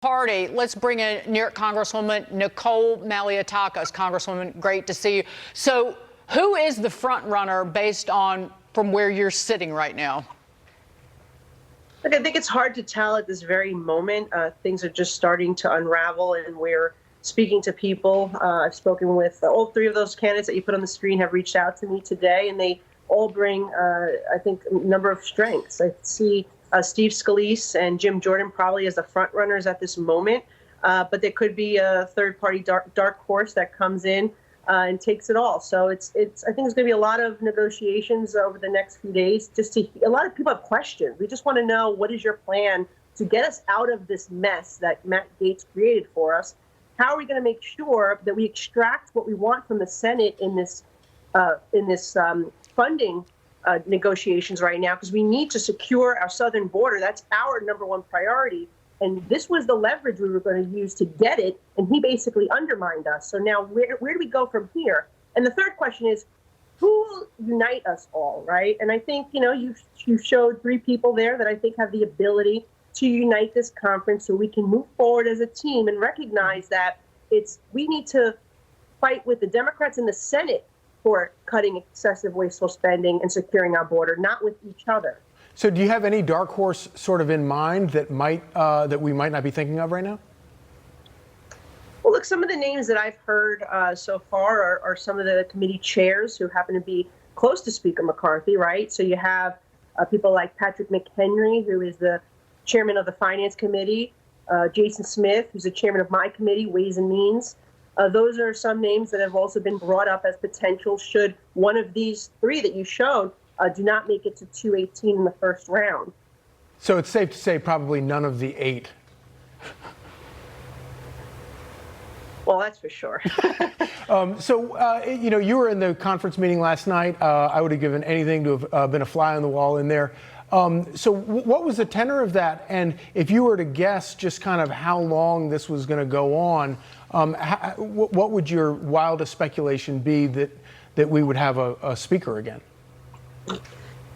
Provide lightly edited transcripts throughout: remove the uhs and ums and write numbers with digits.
party. Let's bring in New York Congresswoman Nicole Malliotakis. Congresswoman, great to see you. So who is the front runner based on from where you're sitting right now? Look, I think it's hard to tell at this very moment. Things are just starting to unravel, and we're speaking to people. I've spoken with all three of those candidates that you put on the screen have reached out to me today, and they all bring, I think, a number of strengths. I see Steve Scalise and Jim Jordan probably as the front runners at this moment, but there could be a third-party dark horse that comes in and takes it all. So I think there's going to be a lot of negotiations over the next few days. A lot of people have questions. We just want to know, what is your plan to get us out of this mess that Matt Gaetz created for us? How are we going to make sure that we extract what we want from the Senate in this funding negotiations right now? Because we need to secure our southern border. That's our #1 priority. And this was the leverage we were going to use to get it, and he basically undermined us. So now where do we go from here? And the third question is, who will unite us all, right? And I think, you showed three people there that I think have the ability to unite this conference so we can move forward as a team and recognize that we need to fight with the Democrats in the Senate for cutting excessive wasteful spending and securing our border, not with each other. So do you have any dark horse sort of in mind that that we might not be thinking of right now? Well, look, some of the names that I've heard so far are some of the committee chairs who happen to be close to Speaker McCarthy, right? So you have people like Patrick McHenry, who is the chairman of the Finance Committee, Jason Smith, who's the chairman of my committee, Ways and Means. Those are some names that have also been brought up as potential should one of these three that you showed do not make it to 218 in the first round. So it's safe to say probably none of the 8. Well, that's for sure. You were in the conference meeting last night. I would have given anything to have been a fly on the wall in there. So what was the tenor of that? And if you were to guess just kind of how long this was going to go on, what would your wildest speculation be that we would have a speaker again? I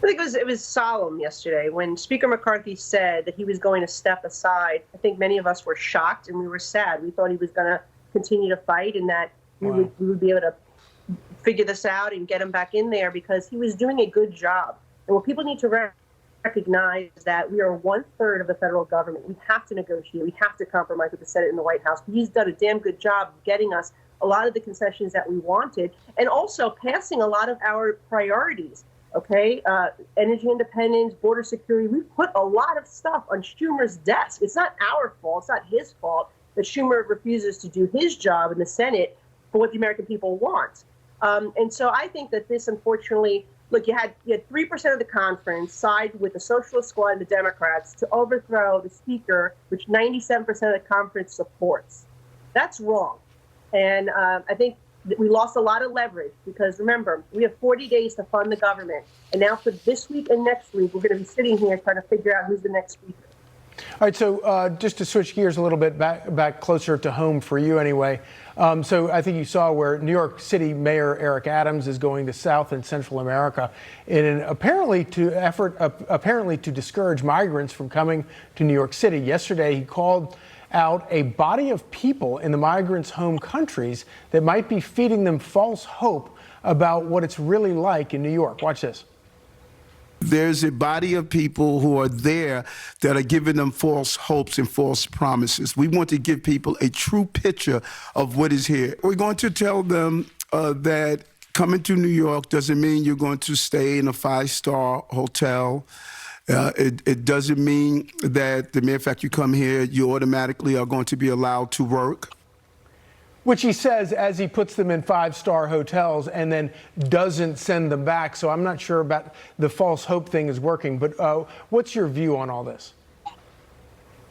think it was solemn yesterday when Speaker McCarthy said that he was going to step aside. I think many of us were shocked and we were sad. We thought he was going to continue to fight and that we would be able to figure this out and get him back in there because he was doing a good job. And what people need to recognize that we are 1/3 of the federal government. We have to negotiate. We have to compromise with the Senate and the White House. He's done a damn good job of getting us a lot of the concessions that we wanted and also passing a lot of our priorities. Okay, energy independence, border security. We put a lot of stuff on Schumer's desk. It's not our fault. It's not his fault that Schumer refuses to do his job in the Senate for what the American people want. And so I think that this, unfortunately, look, you had 3% of the conference side with the Socialist Squad and the Democrats to overthrow the speaker, which 97% of the conference supports. That's wrong. And I think we lost a lot of leverage because, remember, we have 40 days to fund the government. And now for this week and next week, we're going to be sitting here trying to figure out who's the next speaker. All right, so just to switch gears a little bit back closer to home for you anyway. So I think you saw where New York City Mayor Eric Adams is going to South and Central America in an apparently to discourage migrants from coming to New York City. Yesterday, he called out a body of people in the migrants' home countries that might be feeding them false hope about what it's really like in New York. Watch this. There's a body of people who are there that are giving them false hopes and false promises. We want to give people a true picture of what is here. We're going to tell them that coming to New York doesn't mean you're going to stay in a 5-star hotel. It doesn't mean that the mere fact you come here, you automatically are going to be allowed to work. Which he says as he puts them in 5-star hotels and then doesn't send them back. So I'm not sure about the false hope thing is working. But what's your view on all this?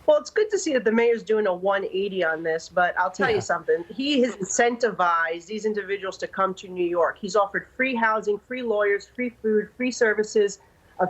Well, it's good to see that the mayor's doing a 180 on this. But I'll tell you something. He has incentivized these individuals to come to New York. He's offered free housing, free lawyers, free food, free services,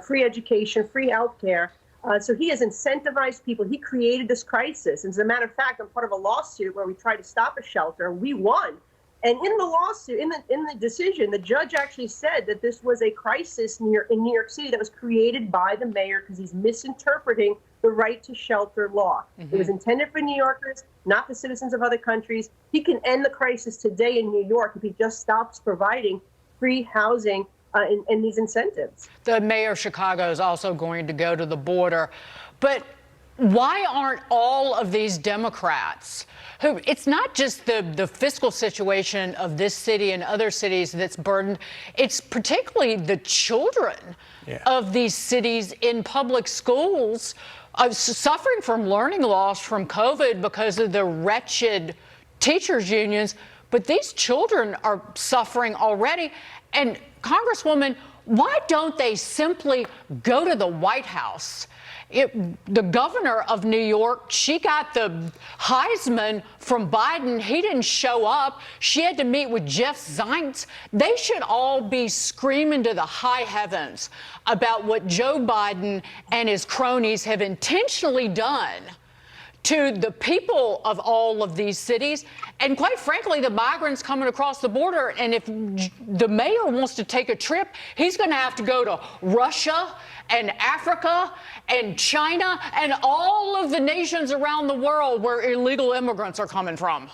free education, free health care. So he has incentivized people. He created this crisis. As a matter of fact, I'm part of a lawsuit where we tried to stop a shelter. We won. And in the lawsuit, in the decision, the judge actually said that this was a crisis in New York City that was created by the mayor because he's misinterpreting the right to shelter law. It was intended for New Yorkers, not the citizens of other countries. He can end the crisis today in New York if he just stops providing free housing and these incentives. The mayor of Chicago is also going to go to the border. But why aren't all of these Democrats who, it's not just the fiscal situation of this city and other cities that's burdened, it's particularly the children of these cities in public schools suffering from learning loss from COVID because of the wretched teachers unions. But these children are suffering already. And Congresswoman, why don't they simply go to the White House? The governor of New York, she got the Heisman from Biden. He didn't show up. She had to meet with Jeff Zients. They should all be screaming to the high heavens about what Joe Biden and his cronies have intentionally done to the people of all of these cities, and quite frankly, the migrants coming across the border. And if the mayor wants to take a trip, he's going to have to go to Russia and Africa and China and all of the nations around the world where illegal immigrants are coming from.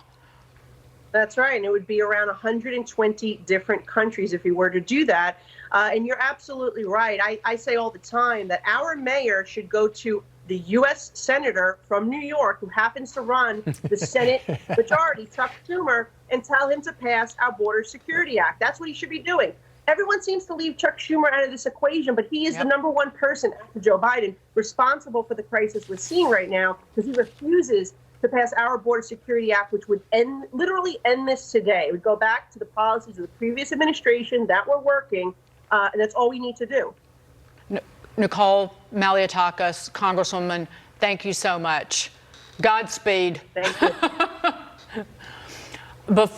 That's right. And it would be around 120 different countries if he were to do that. And you're absolutely right. I say all the time that our mayor should go to the U.S. senator from New York who happens to run the Senate majority, Chuck Schumer, and tell him to pass our Border Security Act. That's what he should be doing. Everyone seems to leave Chuck Schumer out of this equation, but he is the number one person after Joe Biden responsible for the crisis we're seeing right now because he refuses to pass our Border Security Act, which would literally end this today. It would go back to the policies of the previous administration that were working, and that's all we need to do. Nicole Malliotakis, Congresswoman, thank you so much. Godspeed. Thank you.